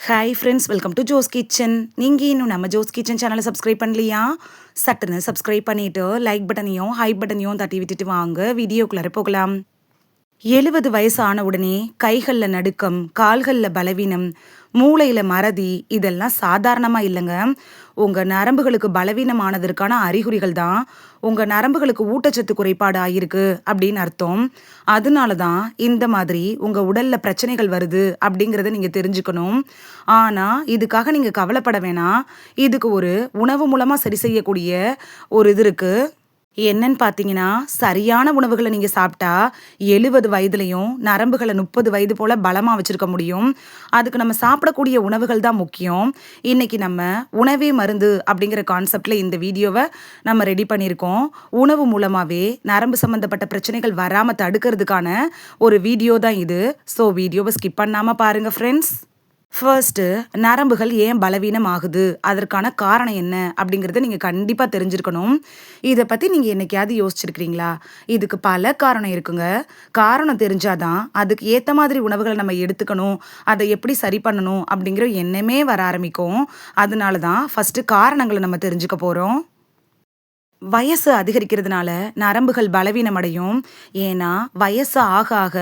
Hi friends, welcome to Jo's kitchen. நீங்கள் இன்னும் நம்ம ஜோஸ் கிச்சன் சேனலை சப்ஸ்கிரைப் பண்ணலையா? சட்டுன்னு சப்ஸ்கிரைப் பண்ணிவிட்டு லைக் பட்டனையும் ஹை பட்டனையும் தட்டி விட்டுட்டு வாங்க வீடியோக்குள்ளார போகலாம். 70 வயசு ஆன உடனே கைகளில் நடுக்கம், கால்களில் பலவீனம், மூளையில் மறதி இதெல்லாம் சாதாரணமாக இல்லைங்க. உங்கள் நரம்புகளுக்கு பலவீனமானதற்கான அறிகுறிகள் தான். உங்கள் நரம்புகளுக்கு ஊட்டச்சத்து குறைபாடு ஆகிருக்கு அப்படின்னு அர்த்தம். அதனால தான் இந்த மாதிரி உங்கள் உடலில் பிரச்சனைகள் வருது அப்படிங்கிறத நீங்கள் தெரிஞ்சுக்கணும். ஆனால் இதுக்காக நீங்கள் கவலைப்பட வேணாம். இதுக்கு ஒரு உணவு மூலமாக சரி செய்யக்கூடிய ஒரு இது இருக்குது. என்னன்னு பார்த்தீங்கன்னா, சரியான உணவுகள நீங்க சாப்பிட்டா 70 வயதிலயும் நரம்புகள 30 வயது போல பலமா வச்சிருக்க முடியும். அதுக்கு நம்ம சாப்பிடக்கூடிய உணவுகள் தான் முக்கியம். இன்னைக்கு நம்ம உணவே மருந்து அப்படிங்கிற கான்செப்ட்ல இந்த வீடியோவ நம்ம ரெடி பண்ணியிருக்கோம். உணவு மூலமாவே நரம்பு சம்பந்தப்பட்ட பிரச்சனைகள் வராம தடுக்கிறதுக்கான ஒரு வீடியோ தான் இது. ஸோ வீடியோவ ஸ்கிப் பண்ணாம பாருங்க ஃப்ரெண்ட்ஸ். ஃபர்ஸ்ட்டு, நரம்புகள் ஏன் பலவீனம் ஆகுது? அதற்கான காரணம் என்ன? அப்படிங்கிறத நீங்கள் கண்டிப்பாக தெரிஞ்சிருக்கணும். இதை பற்றி நீங்கள் என்னைக்காவது யோசிச்சிருக்கிறீங்களா? இதுக்கு பல காரணம் இருக்குங்க. காரணம் தெரிஞ்சாதான் அதுக்கு ஏற்ற மாதிரி உணவுகளை நம்ம எடுத்துக்கணும், அதை எப்படி சரி பண்ணணும் அப்படிங்கிற எண்ணமே வர ஆரம்பிக்கும். அதனால தான் ஃபஸ்ட்டு காரணங்களை நம்ம தெரிஞ்சுக்க போகிறோம். வயசு அதிகரிக்கிறதுனால நரம்புகள் பலவீனமடையும். ஏன்னா வயசு ஆக ஆக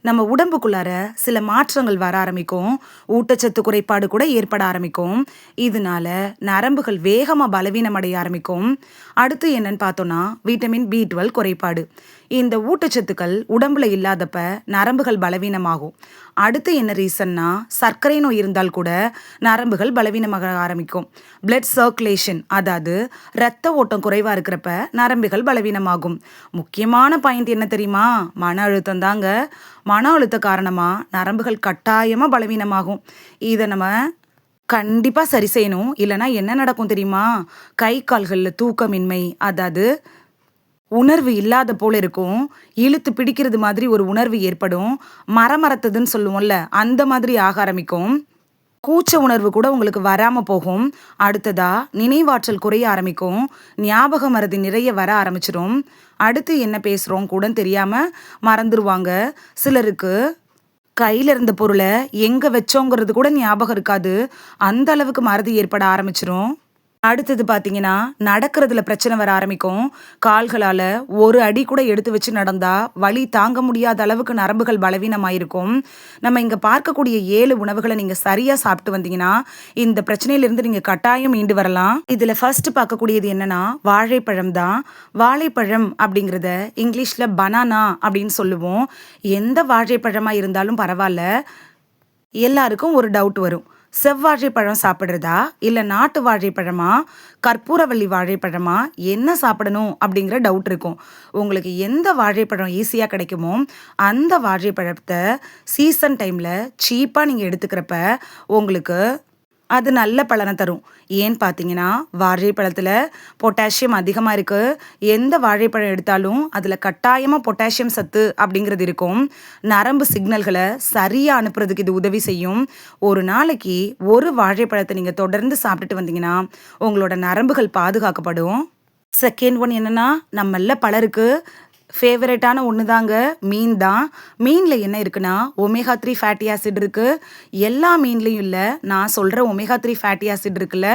நம்ம உடம்புக்குள்ளார சில மாற்றங்கள் வர ஆரம்பிக்கும். ஊட்டச்சத்து குறைபாடு கூட ஏற்பட ஆரம்பிக்கும். இதனால நரம்புகள் வேகமாக பலவீனமடைய ஆரம்பிக்கும். அடுத்து என்னன்னு பார்த்தோம்னா, விட்டமின் B12 குறைபாடு. இந்த ஊட்டச்சத்துக்கள் உடம்புல இல்லாதப்ப நரம்புகள் பலவீனமாகும். அடுத்து என்ன ரீசன்னா, சர்க்கரை நோய் இருந்தால் கூட நரம்புகள் பலவீனமாக ஆரம்பிக்கும். பிளட் சர்க்குலேஷன், அதாவது இரத்த ஓட்டம் குறைவாக இருக்கிறப்ப நரம்புகள் பலவீனமாகும். முக்கியமான பாயிண்ட் என்ன தெரியுமா? மன அழுத்தம் தாங்க. மன அழுத்த காரணமாக நரம்புகள் கட்டாயமாக பலவீனமாகும். இதை நம்ம கண்டிப்பாக சரி செய்யணும். இல்லைனா என்ன நடக்கும் தெரியுமா? கை கால்களில் தூக்கமின்மை, அதாவது உணர்வு இல்லாத போல இருக்கும். இழுத்து பிடிக்கிறது மாதிரி ஒரு உணர்வு ஏற்படும். மரமரத்ததுன்னு சொல்லுவோம்ல, அந்த மாதிரி ஆக ஆரம்பிக்கும். கூச்ச உணர்வு கூட உங்களுக்கு வராம போகும். அடுத்ததா நினைவாற்றல் குறைய ஆரம்பிக்கும். ஞாபக மறதி நிறைய வர ஆரம்பிச்சிடும். அடுத்து என்ன பேசுறோம் கூட தெரியாம மறந்துருவாங்க. சிலருக்கு கையில இருந்த பொருளை எங்க வச்சோங்கிறது கூட ஞாபகம் இருக்காது. அந்த அளவுக்கு மறதி ஏற்பட ஆரம்பிச்சிரும். அடுத்தது பார்த்தீங்கன்னா, நடக்கிறதுல பிரச்சனை வர ஆரம்பிக்கும். கால்களால் ஒரு அடி கூட எடுத்து வச்சு நடந்தா வலி தாங்க முடியாத அளவுக்கு நரம்புகள் பலவீனமாயிருக்கும். நம்ம இங்கே பார்க்கக்கூடிய 7 உணவுகளை நீங்கள் சரியாக சாப்பிட்டு வந்தீங்கன்னா இந்த பிரச்சனையிலிருந்து நீங்கள் கட்டாயம் மீண்டு வரலாம். இதில் ஃபர்ஸ்ட் பார்க்கக்கூடியது என்னன்னா, வாழைப்பழம் தான். வாழைப்பழம் அப்படிங்கிறத இங்கிலீஷில் பனானா அப்படின்னு சொல்லுவோம். எந்த வாழைப்பழமாக இருந்தாலும் பரவாயில்ல. எல்லாருக்கும் ஒரு டவுட் வரும். செவ்வாழை பழம் சாப்பிட்றதா, இல்லை நாட்டு வாழைப்பழமா, கற்பூரவள்ளி வாழைப்பழமா, என்ன சாப்பிடணும் அப்படிங்கிற டவுட் இருக்கும். உங்களுக்கு எந்த வாழைப்பழம் ஈஸியாக கிடைக்குமோ அந்த வாழைப்பழத்தை சீசன் டைமில் சீப்பாக நீங்கள் எடுத்துக்கிறப்ப உங்களுக்கு அது நல்ல பலனை தரும். ஏன்னு பார்த்தீங்கன்னா, வாழைப்பழத்தில் பொட்டாசியம் அதிகமாக இருக்குது. எந்த வாழைப்பழம் எடுத்தாலும் அதில் கட்டாயமாக பொட்டாசியம் சத்து அப்படிங்கிறது இருக்கும். நரம்பு சிக்னல்களை சரியாக அனுப்புறதுக்கு இது உதவி செய்யும். ஒரு நாளைக்கு ஒரு வாழைப்பழத்தை நீங்கள் தொடர்ந்து சாப்பிட்டுட்டு வந்தீங்கன்னா உங்களோட நரம்புகள் பாதுகாக்கப்படும். செகண்ட் ஒன் என்னென்னா, நம்மள பலருக்கு ஃபேவரட்டான ஒன்று தாங்க, மீன் தான். மீனில் என்ன இருக்குன்னா, ஒமேகா 3 ஃபேட்டி ஆசிட் இருக்குது. எல்லா மீன்லேயும் இல்லை, நான் சொல்கிற ஒமேகா 3 ஃபேட்டி ஆசிட் இருக்குல்ல,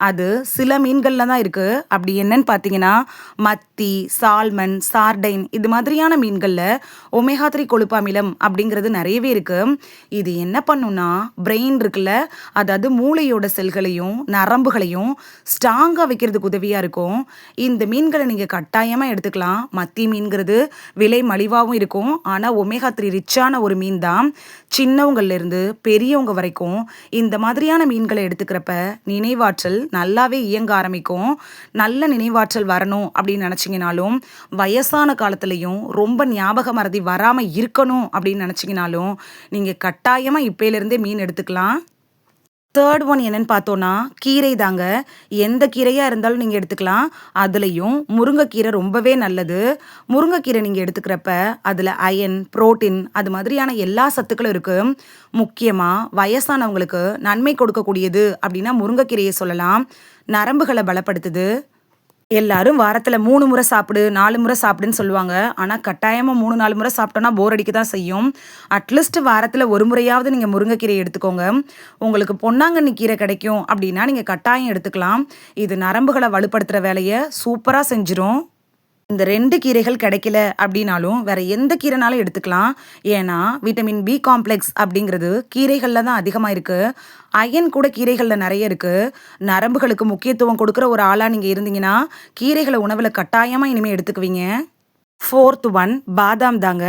அது சில மீன்களில் தான் இருக்குது. அப்படி என்னன்னு பார்த்தீங்கன்னா, மத்தி, சால்மன், சார்டைன் இது மாதிரியான மீன்களில் ஒமேகா 3 கொழுப்பு அமிலம் அப்படிங்கிறது நிறையவே இருக்குது. இது என்ன பண்ணுன்னா, பிரெயின் இருக்குல்ல, அதாவது மூளையோட செல்களையும் நரம்புகளையும் ஸ்ட்ராங்காக வைக்கிறதுக்கு உதவியாக இருக்கும். இந்த மீன்களை நீங்கள் கட்டாயமாக எடுத்துக்கலாம். மத்தி மீன்கள் விலை மலிவாகவும் இருக்கும். ஆனால் ஒமேகா 3 ரிச்சான ஒரு மீன் தான். சின்னவங்கள்லேருந்து பெரியவங்க வரைக்கும் இந்த மாதிரியான மீன்களை எடுத்துக்கிறப்ப நினைவாற்றல் நல்லாவே இயங்க ஆரம்பிக்கும். நல்ல நினைவாற்றல் வரணும் அப்படின்னு நினச்சிங்கனாலும், வயசான காலத்துலேயும் ரொம்ப ஞாபக மறதி வராமல் இருக்கணும் அப்படின்னு நினச்சிங்கனாலும் நீங்கள் கட்டாயமாக இப்போலேருந்தே மீன் எடுத்துக்கலாம். தேர்ட் ஒன் என்னன்னு பார்த்தோன்னா, கீரை தாங்க. எந்த கீரையாக இருந்தாலும் நீங்கள் எடுத்துக்கலாம். அதுலேயும் முருங்கைக்கீரை ரொம்பவே நல்லது. முருங்கைக்கீரை நீங்கள் எடுத்துக்கிறப்ப அதில் அயன், புரோட்டீன் அது மாதிரியான எல்லா சத்துக்களும் இருக்குது. முக்கியமாக வயசானவங்களுக்கு நன்மை கொடுக்கக்கூடியது அப்படின்னா முருங்கைக்கீரையை சொல்லலாம். நரம்புகளை பலப்படுத்துது. எல்லாரும் வாரத்துல 3 முறை சாப்பிடு, 4 முறை சாப்பிடுன்னு சொல்லுவாங்க. ஆனா கட்டாயமா 3, 4 முறை சாப்பிட்டோம்னா போர் அடிக்க தான் செய்யும். அட்லீஸ்ட் வாரத்துல ஒரு முறையாவது நீங்க முருங்கைக்கீரை எடுத்துக்கோங்க. உங்களுக்கு பொன்னாங்கண்ணி கீரை கிடைக்கும் அப்படின்னா, நீங்க கட்டாயம் எடுத்துக்கலாம். இது நரம்புகள வலுப்படுத்துற வேலைய சூப்பரா செஞ்சுரும். இந்த 2 கீரைகள் கிடைக்கல அப்படின்னாலும், வேற எந்த கீரைனாலும் எடுத்துக்கலாம். ஏன்னா, விட்டமின் பி காம்ப்ளெக்ஸ் அப்படிங்கிறது கீரைகள்ல தான் அதிகமா இருக்கு. அயன் கூட கீரைகள்ல நெறைய இருக்கு. நரம்புகளுக்கு முக்கியத்துவம் குடுக்குற ஒரு ஆளா நீங்க இருந்தீங்கன்னா, கீரைகள உணவுல கட்டாயமா இனிமே எடுத்துக்குவீங்க. 4த் ஒன் பாதாம் தாங்க.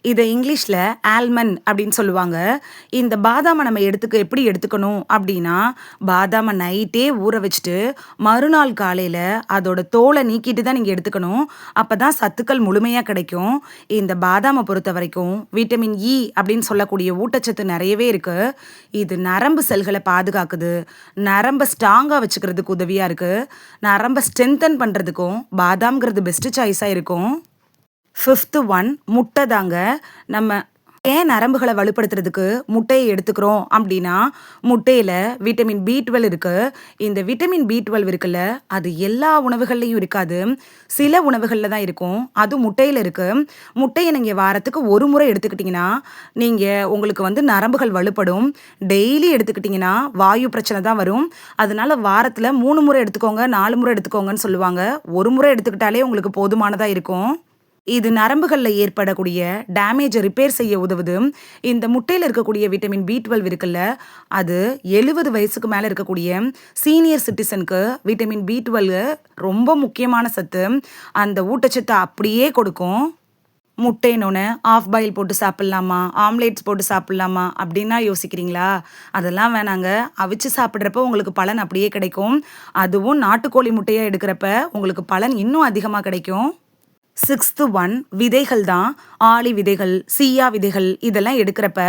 இத இங்கிலீஷ்ல ஆல்மண்ட் அப்படின்னு சொல்லுவாங்க. இந்த பாதாம நம்ம எப்படி எடுத்துக்கணும் அப்படின்னா, பாதாம நைட்டே ஊற வச்சுட்டு, மறுநாள் காலையில அதோட தோல நீக்கிட்டு தான் நீங்க எடுத்துக்கணும். அப்பதான் சத்துக்கள் முழுமையா கிடைக்கும். இந்த பாதாம பொறுத்தவரைக்கும் விட்டமின் இ அப்படின்னு சொல்லக்கூடிய ஊட்டச்சத்து நெறையவே இருக்கு. இது நரம்பு செல்கள பாதுகாக்குது. நரம்ப ஸ்ட்ராங்கா வச்சுக்கிறதுக்கு உதவியா இருக்கு. நரம்ப ஸ்ட்ரென்தன் பண்றதுக்கும் பாதாம்ங்கிறது பெஸ்ட் சாய்ஸா இருக்கும். 5த் ஒன் முட்டை தாங்க. நம்ம ஏன் நரம்புகள வலுப்படுத்துறதுக்கு முட்டைய எடுத்துக்கிறோம் அப்படின்னா, முட்டையில விட்டமின் பி12 இருக்கு. இந்த விட்டமின் பி12 இருக்குல்ல, அது எல்லா உணவுகள்லயும் இருக்காது. சில உணவுகள்ல தான் இருக்கும். அதுவும் முட்டையில இருக்கு. முட்டைய நீங்க வாரத்துக்கு ஒரு முறை எடுத்துக்கிட்டீங்கன்னா, நீங்க உங்களுக்கு நரம்புகள் வலுப்படும். டெய்லி எடுத்துக்கிட்டீங்கன்னா, வாயு பிரச்சனை தான் வரும். அதனால வாரத்துல 3 முறை எடுத்துக்கோங்க, 4 முறை எடுத்துக்கோங்கன்னு சொல்லுவாங்க. ஒரு முறை எடுத்துக்கிட்டாலே உங்களுக்கு போதுமானதா இருக்கும். இது நரம்புகள்ல ஏற்படக்கூடிய டேமேஜ ரிப்பேர் செய்ய உதவுது. இந்த முட்டையில இருக்கக்கூடிய விட்டமின் பி12 இருக்குல்ல, அது 70 வயசுக்கு மேல இருக்கக்கூடிய சீனியர் சிட்டிசனுக்கு விட்டமின் பி12 ரொம்ப முக்கியமான சத்து. அந்த ஊட்டச்சத்த அப்படியே கொடுக்கும். முட்டைன்னொன்னே ஆஃப் பாயில் போட்டு சாப்பிடலாமா? ஆம்லேட்ஸ் போட்டு சாப்பிடலாமா? அப்படின்னா யோசிக்கிறீங்களா? அதெல்லாம் வேணாங்க. அவிச்சு சாப்பிடுறப்போ உங்களுக்கு பலன் அப்படியே கிடைக்கும். அதுவும் நாட்டுக்கோழி முட்டையா எடுக்கிறப்ப உங்களுக்கு பலன் இன்னும் அதிகமா கிடைக்கும். 6th ஒன் விதைகள் தான். ஆளி விதைகள், சீயா விதைகள் இதெல்லாம் எடுக்கிறப்ப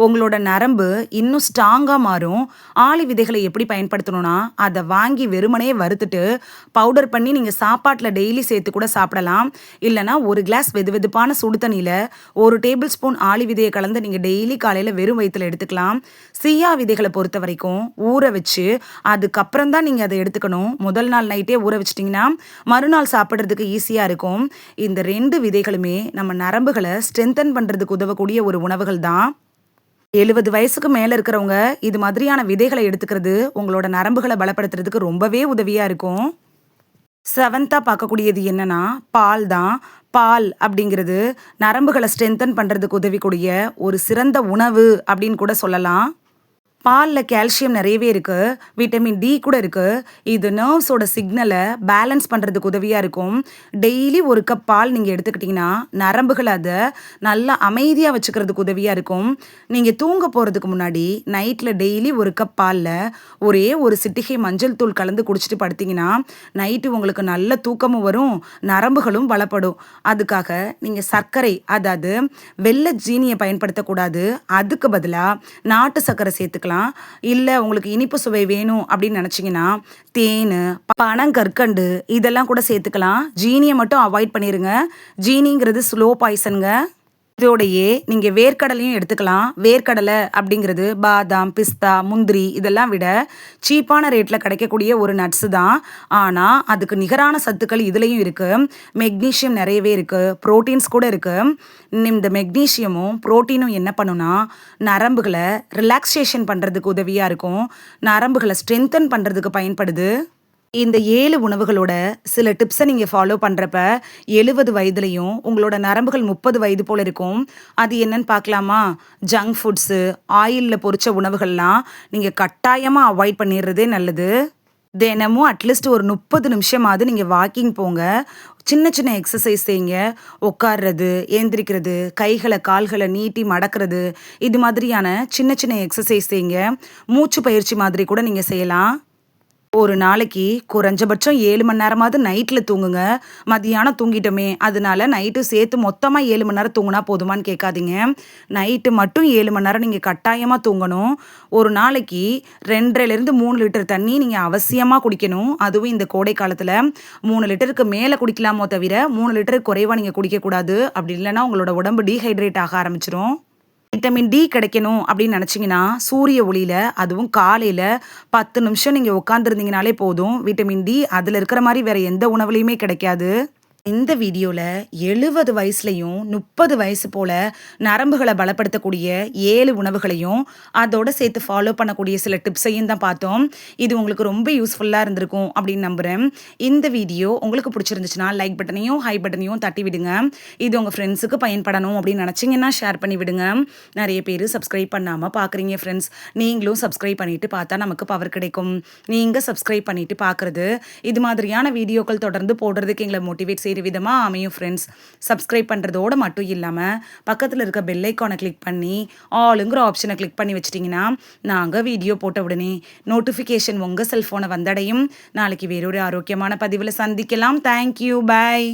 உங்களோட நரம்பு இன்னும் ஸ்ட்ராங்கா மாறும். ஆளி விதைகளை எப்படி பயன்படுத்தணும்னா, அத வாங்கி வெறுமனே வறுத்துட்டு, பவுடர் பண்ணி நீங்க சாப்பாட்டுல டெய்லி சேர்த்து கூட சாப்பிடலாம். இல்லன்னா 1 கிளாஸ் வெதுவெதுப்பான சுடு தண்ணீல 1 டேபிள் ஸ்பூன் ஆளி விதைய கலந்து நீங்க டெய்லி காலையில வெறும் வயித்துல எடுத்துக்கலாம். சீயா விதைகள பொறுத்தவரைக்கும் ஊற வச்சு, அதுக்கப்புறம் தான் நீங்க அத எடுத்துக்கணும். முதல் நாள் நைட்டே ஊற வச்சுட்டீங்கன்னா, மறுநாள் சாப்பிடுறதுக்கு ஈஸியா இருக்கும். இந்த 2 விதைகளுமே நம்ம நரம்புகள ஸ்ட்ரென்தன் பண்றதுக்கு உதவக்கூடிய ஒரு உணவுகள் தான். 70 வயசுக்கு மேல இருக்கிறவங்க இது மாதிரியான விதைகள எடுத்துக்கிறது உங்களோட நரம்புகள பலப்படுத்துறதுக்கு ரொம்பவே உதவியா இருக்கும். 7த்தா பார்க்கக்கூடியது என்னன்னா, பால் தான். பால் அப்படிங்கிறது நரம்புகள ஸ்ட்ரென்தன் பண்றதுக்கு உதவிக்கூடிய ஒரு சிறந்த உணவு அப்படின்னு கூட சொல்லலாம். பால்ல கால்சியம் நிறையவே இருக்கு. விட்டமின் டி கூட இருக்கு. இது நர்வ்ஸோட சிக்னல பேலன்ஸ் பண்றதுக்கு உதவியா இருக்கும். டெய்லி 1 கப் பால் நீங்க எடுத்துக்கிட்டீங்கன்னா, நரம்புகள அத நல்லா அமைதியா வச்சுக்கிறதுக்கு உதவியா இருக்கும். நீங்க தூங்க போறதுக்கு முன்னாடி நைட்ல டெய்லி 1 கப் பால்ல ஒரே ஒரு சிட்டிகை மஞ்சள் தூள் கலந்து குடிச்சிட்டு படுத்தீங்கன்னா, நைட்டு உங்களுக்கு நல்ல தூக்கமும் வரும், நரம்புகளும் பலப்படும். அதுக்காக நீங்க சர்க்கரை, அதாவது வெள்ள ஜீனிய பயன்படுத்தக்கூடாது. அதுக்கு பதிலா நாட்டு சர்க்கரை சேர்த்துக்கலாம். இல்ல உங்களுக்கு இனிப்பு சுவை வேணும் அப்படின்னு நினைச்சீங்கன்னா, தேனு, பனங்கற்கண்டு இதெல்லாம் கூட சேர்த்துக்கலாம். ஜீனிய மட்டும் அவாய்ட் பண்ணிருங்க. ஜீனிங்கிறது ஸ்லோ பாய்சன்ங்க. இதோடையே நீங்க வேர்க்கடலையும் எடுத்துக்கலாம். வேர்க்கடலை அப்படிங்கிறது பாதாம், பிஸ்தா, முந்திரி இதெல்லாம் விட சீப்பான ரேட்ல கிடைக்கக்கூடிய ஒரு நட்ஸ் தான். ஆனா அதுக்கு நிகரான சத்துக்கள் இதுலயும் இருக்கு. மெக்னீசியம் நிறையவே இருக்கு. புரோட்டீன்ஸ் கூட இருக்கு. இந்த மெக்னீசியமும் புரோட்டீனும் என்ன பண்ணும்னா, நரம்புகள ரிலாக்சேஷன் பண்றதுக்கு உதவியா இருக்கும். நரம்புகள ஸ்ட்ரென்தன் பண்றதுக்கு பயன்படுது. இந்த 7 உணவுகளோட சில டிப்ஸை நீங்க ஃபாலோ பண்றப்ப 70 வயதுலயும் உங்களோட நரம்புகள் 30 வயது போல இருக்கும். அது என்னன்னு பார்க்கலாமா? ஜங்க் ஃபுட்ஸு, ஆயில்ல பொரிச்ச உணவுகள்லாம் நீங்க கட்டாயமா அவாய்ட் பண்ணிடுறதே நல்லது. தினமும் அட்லீஸ்ட் ஒரு 30 நிமிஷமாவது நீங்க வாக்கிங் போங்க. சின்ன சின்ன எக்ஸசைஸ் செய்யுங்க. உட்கார்றது, எந்திரிக்கிறது, கைகள கால்கள நீட்டி மடக்கிறது, இது மாதிரியான சின்ன சின்ன எக்ஸசைஸ் செய்யுங்க. மூச்சு பயிற்சி மாதிரி கூட நீங்க செய்யலாம். ஒரு நாளைக்கு குறைஞ்சபட்சம் 7 மணி நேரமாவது நைட்ல தூங்குங்க. மதியானம் தூங்கிட்டோமே, அதனால நைட்டு சேர்த்து மொத்தமா 7 மணி நேரம் தூங்குனா போதுமான்னு கேட்காதீங்க. நைட்டு மட்டும் 7 மணி நேரம் நீங்க கட்டாயமா தூங்கணும். ஒரு நாளைக்கு 2.5லிருந்து 3 லிட்டர் தண்ணி நீங்க அவசியமா குடிக்கணும். அதுவும் இந்த கோடை காலத்துல 3 லிட்டருக்கு மேல குடிக்கலாமோ தவிர 3 லிட்டருக்கு குறைவா நீங்க குடிக்கக்கூடாது. அப்படி இல்லைன்னா உங்களோட உடம்பு டீஹைட்ரேட் ஆக ஆரம்பிச்சிரும். விட்டமின் டி கிடைக்கணும் அப்படின்னு நினச்சிங்கன்னா சூரிய ஒளியில் அதுவும் காலையில் 10 நிமிஷம் நீங்கள் உட்காந்துருந்தீங்கனாலே போதும். விட்டமின் டி அதில் இருக்கிற மாதிரி வேற எந்த உணவுலையுமே கிடைக்காது. இந்த வீடியோல 70 வயசுலயும் 30 வயசு போல நரம்புகள பலப்படுத்தக்கூடிய 7 உணவுகளையும், அதோட சேர்த்து ஃபாலோ பண்ணக்கூடிய சில டிப்ஸையும் தான் பார்த்தோம். இது உங்களுக்கு ரொம்ப யூஸ்ஃபுல்லா இருந்திருக்கும் அப்படின்னு நம்புறேன். இந்த வீடியோ உங்களுக்கு பிடிச்சிருந்துச்சுன்னா லைக் பட்டனையும், ஹை பட்டனையும் தட்டி விடுங்க. இது உங்க ஃப்ரெண்ட்ஸுக்கு பயன்படணும் அப்படின்னு நினைச்சீங்கன்னா ஷேர் பண்ணி விடுங்க. நிறைய பேர் சப்ஸ்கிரைப் பண்ணாம பார்க்குறீங்க ஃப்ரெண்ட்ஸ். நீங்களும் சப்ஸ்கிரைப் பண்ணிட்டு பார்த்தா நமக்கு பவர் கிடைக்கும். நீங்க சப்ஸ்கிரைப் பண்ணிட்டு பார்க்குறது இது மாதிரியான வீடியோக்கள் தொடர்ந்து போடுறதுக்கு எங்களை மோட்டிவேட் செய்ய விதமாக அமையும் ஃப்ரெண்ட்ஸ். சப்ஸ்கிரைப் பண்ணுறதோடு மட்டும் இல்லாமல் பக்கத்தில் இருக்க பெல் ஐக்கானை கிளிக் பண்ணி ஆளுங்கிற ஆப்ஷனை கிளிக் பண்ணி வச்சிட்டிங்கன்னா நாங்கள் வீடியோ போட்ட உடனே நோட்டிஃபிகேஷன் உங்கள் செல்ஃபோனை வந்தடையும். நாளைக்கு வேறொரு ஆரோக்கியமான பதிவில் சந்திக்கலாம். தேங்க்யூ, பாய்.